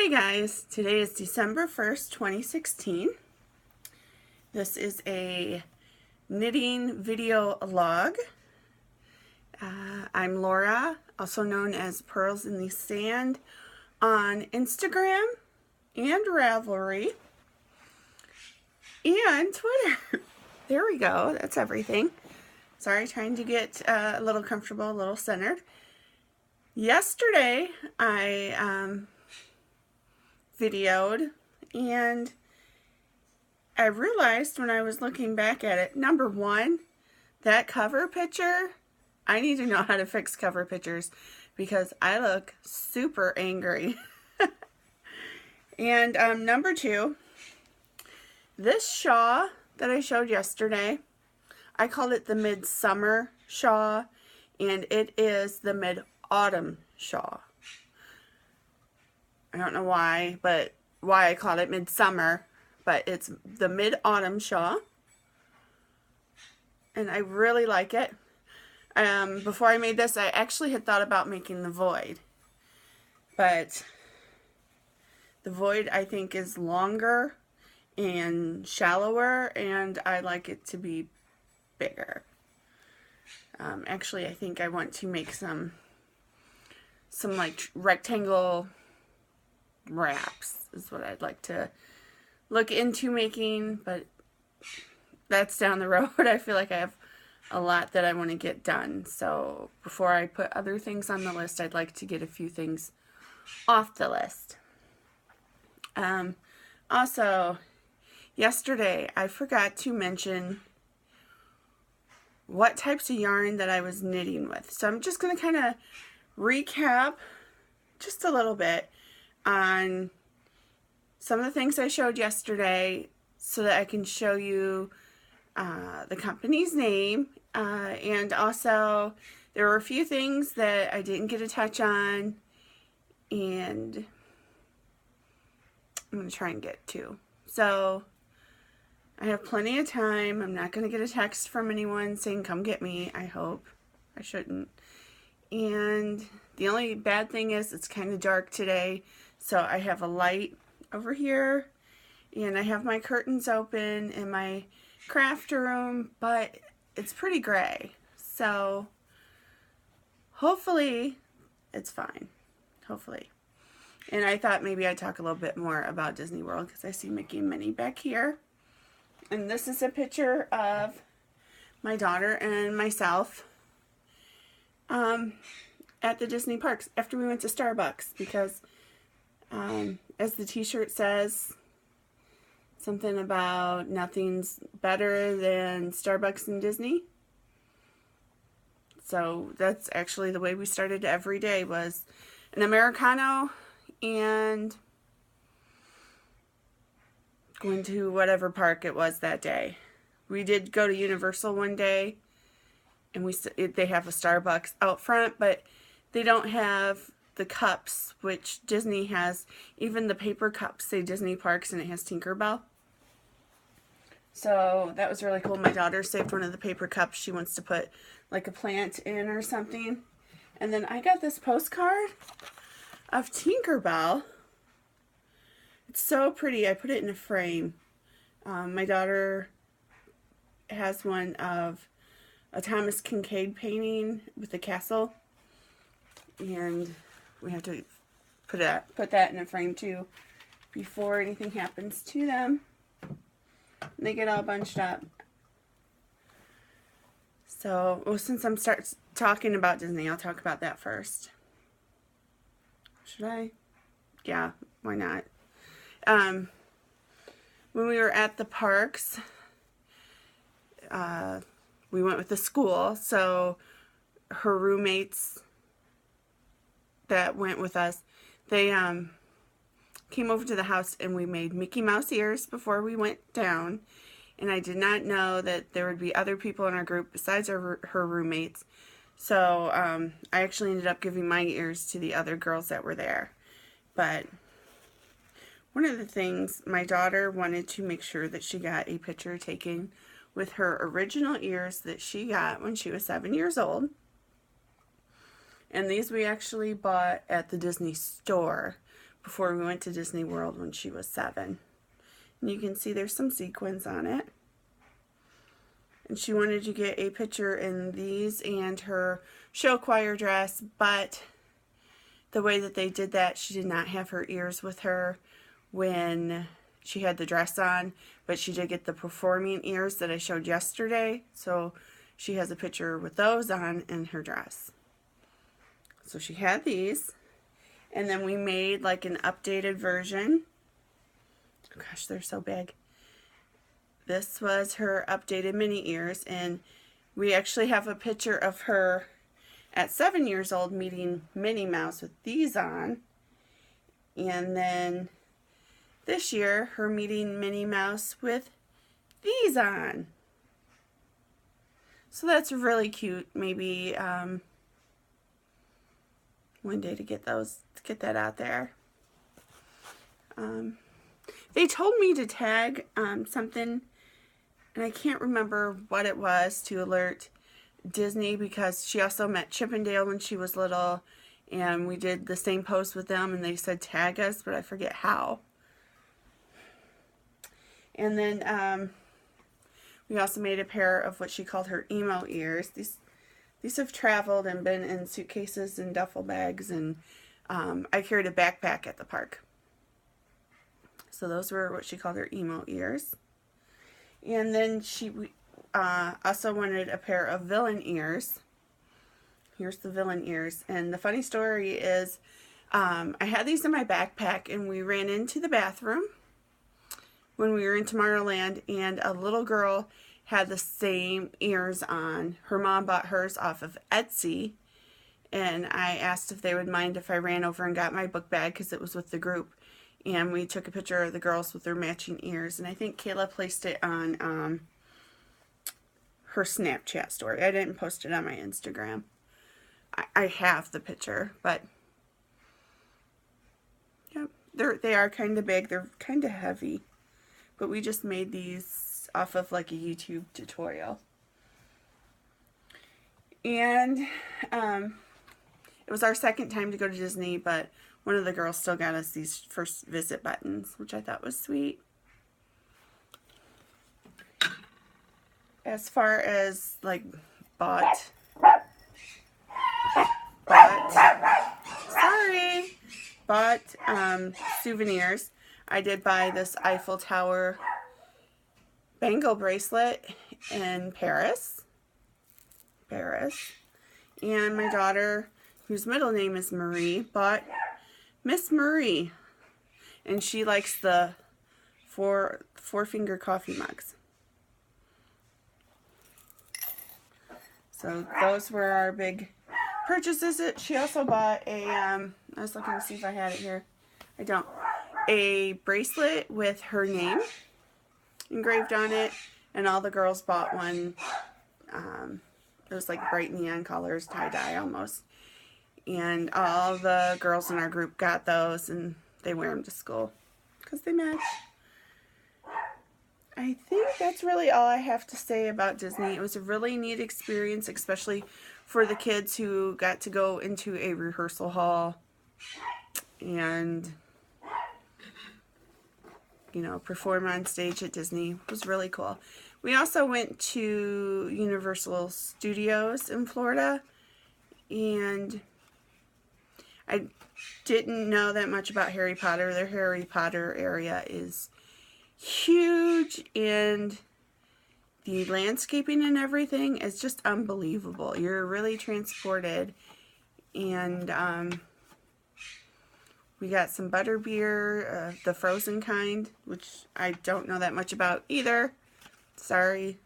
Hey guys, today is December 1st, 2016. This is a knitting video log. I'm Laura, also known as Pearls in the Sand on Instagram and Ravelry and Twitter. There we go, that's everything. Sorry, trying to get a little comfortable, a little centered. Yesterday, I videoed, and I realized when I was looking back at it, number one, that cover picture, I need to know how to fix cover pictures because I look super angry. And number two, this shawl that I showed yesterday, I called it the midsummer shawl, and it is the mid-autumn shawl. I don't know why I called it midsummer, but it's the mid-autumn shawl, and I really like it. Before I made this, I actually had thought about making the void, but the void I think is longer and shallower, and I like it to be bigger. Actually, I think I want to make some like rectangle wraps is what I'd like to look into making, but that's down the road. I feel like I have a lot that I want to get done, so before I put other things on the list, I'd like to get a few things off the list. Also, yesterday I forgot to mention what types of yarn that I was knitting with, so I'm just going to kind of recap just a little bit on some of the things I showed yesterday so that I can show you the company's name, and also there were a few things that I didn't get a touch on, and I'm going to try and get to. So I have plenty of time. I'm not going to get a text from anyone saying come get me. I hope. I shouldn't. And the only bad thing is it's kind of dark today, so I have a light over here, and I have my curtains open in my craft room, but it's pretty gray, so hopefully it's fine. Hopefully. And I thought maybe I'd talk a little bit more about Disney World because I see Mickey and Minnie back here. And this is a picture of my daughter and myself at the Disney parks after we went to Starbucks because as the t-shirt says, something about nothing's better than Starbucks and Disney. So that's actually the way we started every day, was an Americano and going to whatever park it was that day. We did go to Universal one day, and they have a Starbucks out front, but they don't have the cups, which Disney has. Even the paper cups say Disney Parks, and it has Tinkerbell. So that was really cool. My daughter saved one of the paper cups. She wants to put like a plant in or something. And then I got this postcard of Tinkerbell. It's so pretty. I put it in a frame. My daughter has one of a Thomas Kincaid painting with the castle, and we have to put that in a frame too before anything happens to them. And they get all bunched up. So, well, since I'm talking about Disney, I'll talk about that first. Should I? Yeah, why not? When we were at the parks, we went with the school, so her roommates that went with us, they came over to the house, and we made Mickey Mouse ears before we went down, and I did not know that there would be other people in our group besides her roommates, so I actually ended up giving my ears to the other girls that were there. But one of the things, my daughter wanted to make sure that she got a picture taken with her original ears that she got when she was 7 years old. And these we actually bought at the Disney store, before we went to Disney World when she was 7. And you can see there's some sequins on it. And she wanted to get a picture in these and her show choir dress, but the way that they did that, she did not have her ears with her when she had the dress on, but she did get the performing ears that I showed yesterday, so she has a picture with those on in her dress. So she had these, and then we made like an updated version. Oh gosh, they're so big. This was her updated mini ears, and we actually have a picture of her at 7 years old meeting Minnie Mouse with these on. And then this year, her meeting Minnie Mouse with these on. So that's really cute. Maybe one day to get that out there. They told me to tag something, and I can't remember what it was, to alert Disney, because she also met Chippendale when she was little, and we did the same post with them, and they said tag us, but I forget how. And then we also made a pair of what she called her emo ears. These have traveled and been in suitcases and duffel bags, and I carried a backpack at the park. So those were what she called her emo ears. And then she also wanted a pair of villain ears. Here's the villain ears. And the funny story is, I had these in my backpack, and we ran into the bathroom when we were in Tomorrowland, and a little girl had the same ears on. Her mom bought hers off of Etsy, and I asked if they would mind if I ran over and got my book bag, because it was with the group. And we took a picture of the girls with their matching ears. And I think Kayla placed it on her Snapchat story. I didn't post it on my Instagram. I have the picture, but yeah, they are kind of big. They're kind of heavy. But we just made these off of like a YouTube tutorial. And it was our second time to go to Disney, but one of the girls still got us these first visit buttons, which I thought was sweet. As far as like bought souvenirs, I did buy this Eiffel Tower bangle bracelet in Paris. And my daughter, whose middle name is Marie, bought Miss Marie, and she likes the four-finger coffee mugs. So those were our big purchases. She also bought a, I was looking to see if I had it here. I don't. A bracelet with her name engraved on it, and all the girls bought one. It was like bright neon colors, tie-dye almost. And all the girls in our group got those, and they wear them to school because they match. I think that's really all I have to say about Disney. It was a really neat experience, especially for the kids who got to go into a rehearsal hall and, you know, perform on stage at Disney. It was really cool. We also went to Universal Studios in Florida, and I didn't know that much about Harry Potter. Their Harry Potter area is huge, and the landscaping and everything is just unbelievable. You're really transported. And we got some butterbeer, the frozen kind, which I don't know that much about either. Sorry.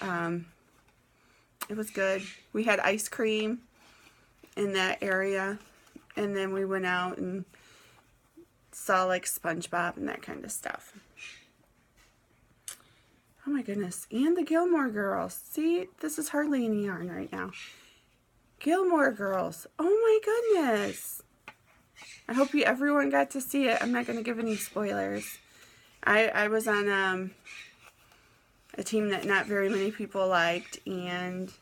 It was good. We had ice cream in that area. And then we went out and saw like SpongeBob and that kind of stuff. Oh my goodness. And the Gilmore Girls. See, this is hardly any yarn right now. Gilmore Girls. Oh my goodness. I hope everyone got to see it. I'm not going to give any spoilers. I was on a team that not very many people liked, and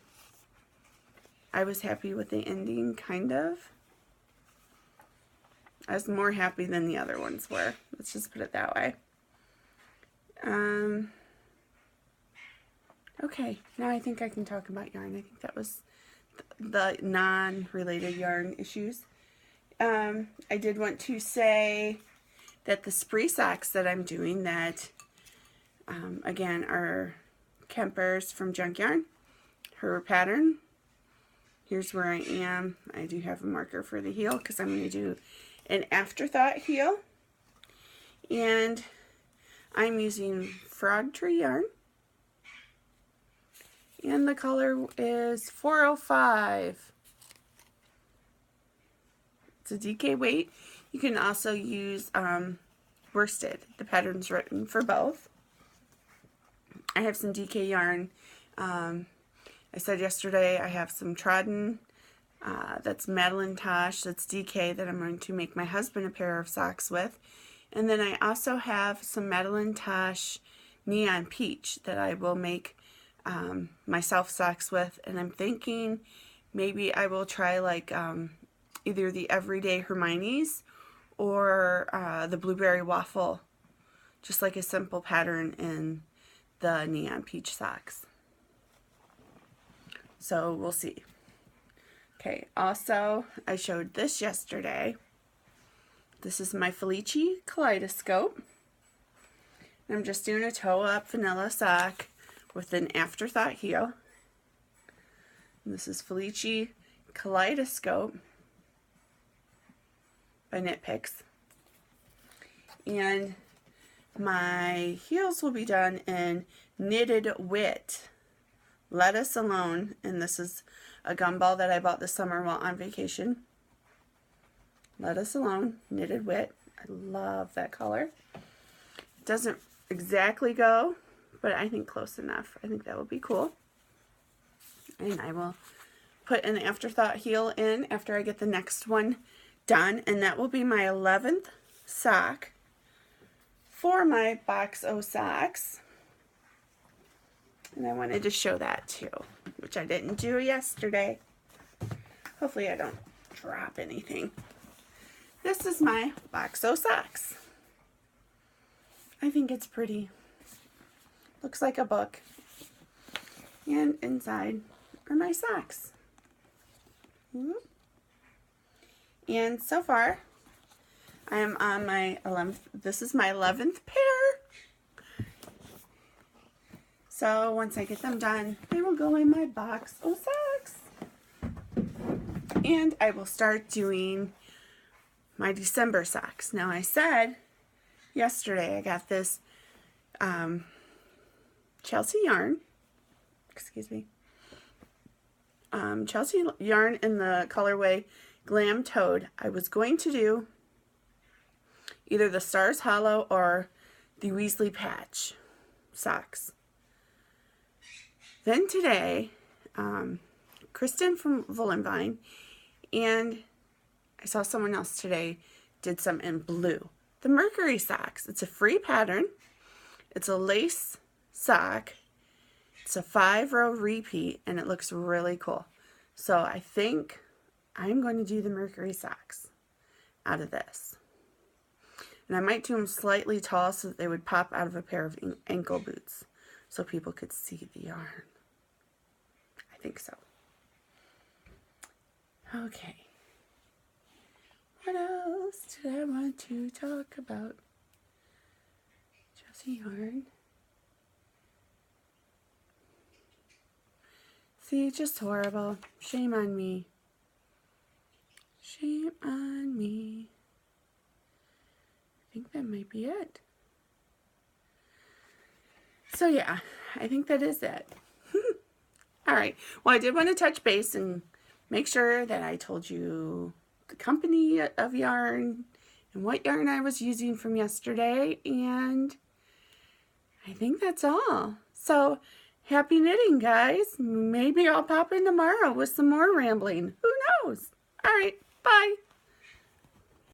I was happy with the ending, kind of. I was more happy than the other ones were. Let's just put it that way. Okay, now I think I can talk about yarn. I think that was the non-related yarn issues. I did want to say that the spree socks that I'm doing that, again, are Kemper's from Junk Yarn. Her pattern. Here's where I am. I do have a marker for the heel because I'm going to do an afterthought heel. And I'm using Frog Tree yarn. And the color is 405. It's a DK weight. You can also use worsted. The pattern's written for both. I have some DK yarn. I said yesterday I have some Trodden. That's Madeline Tosh. That's DK that I'm going to make my husband a pair of socks with. And then I also have some Madeline Tosh Neon Peach that I will make myself socks with. And I'm thinking maybe I will try like either the Everyday Hermione's or the Blueberry Waffle. Just like a simple pattern in the Neon Peach socks. So we'll see. Okay, also I showed this yesterday. This is my Felici Kaleidoscope. I'm just doing a toe-up vanilla sock with an afterthought heel. And this is Felici Kaleidoscope by Knit Picks. And my heels will be done in Knitted Wit. Let Us Alone. And this is a gumball that I bought this summer while on vacation. Let Us Alone, Knitted Wit. I love that color. It doesn't exactly go, but I think close enough. I think that would be cool. And I will put an afterthought heel in after I get the next one done. And that will be my 11th sock for my box O socks. And I wanted to show that too, which I didn't do yesterday. Hopefully I don't drop anything. This is my box O socks. I think it's pretty. Looks like a book. And inside are my socks. And so far, I am on my 11th, this is my 11th pair. So once I get them done, they will go in my box O socks. And I will start doing my December socks. Now I said yesterday I got this Chelsea yarn, Chelsea yarn in the colorway Glam Toad. I was going to do either the Stars Hollow or the Weasley Patch socks. Then today, Kristen from Vine and I saw someone else today did some in blue. The Mercury socks. It's a free pattern. It's a lace sock. It's a 5-row repeat and it looks really cool. So I think I'm going to do the Mercury socks out of this. And I might do them slightly tall so that they would pop out of a pair of ankle boots so people could see the yarn. I think so. Okay. What else did I want to talk about? Chelsea yarn. See, just horrible. Shame on me. Shame on me. I think that might be it. So yeah, I think that is it. All right. Well, I did want to touch base and make sure that I told you the company of yarn and what yarn I was using from yesterday. And I think that's all. So happy knitting, guys. Maybe I'll pop in tomorrow with some more rambling. Who knows? All right. Bye.